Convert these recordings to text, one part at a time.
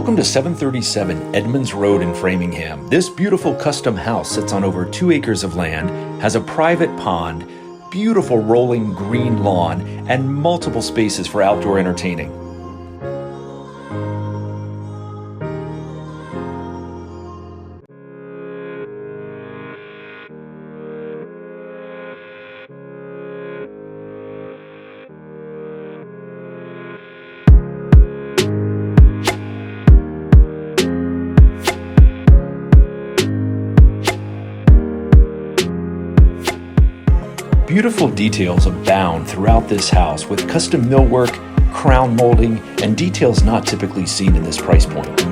Welcome to 737 Edmands Road in Framingham. This beautiful custom house sits on over 2 acres of land, has a private pond, beautiful rolling green lawn, and multiple spaces for outdoor entertaining. Beautiful details abound throughout this house with custom millwork, crown molding, and details not typically seen in this price point.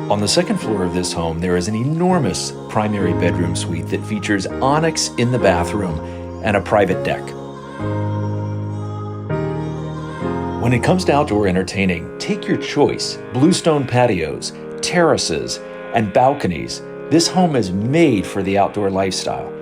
On the second floor of this home, there is an enormous primary bedroom suite that features onyx in the bathroom and a private deck. When it comes to outdoor entertaining, take your choice: bluestone patios, terraces, and balconies. This home is made for the outdoor lifestyle.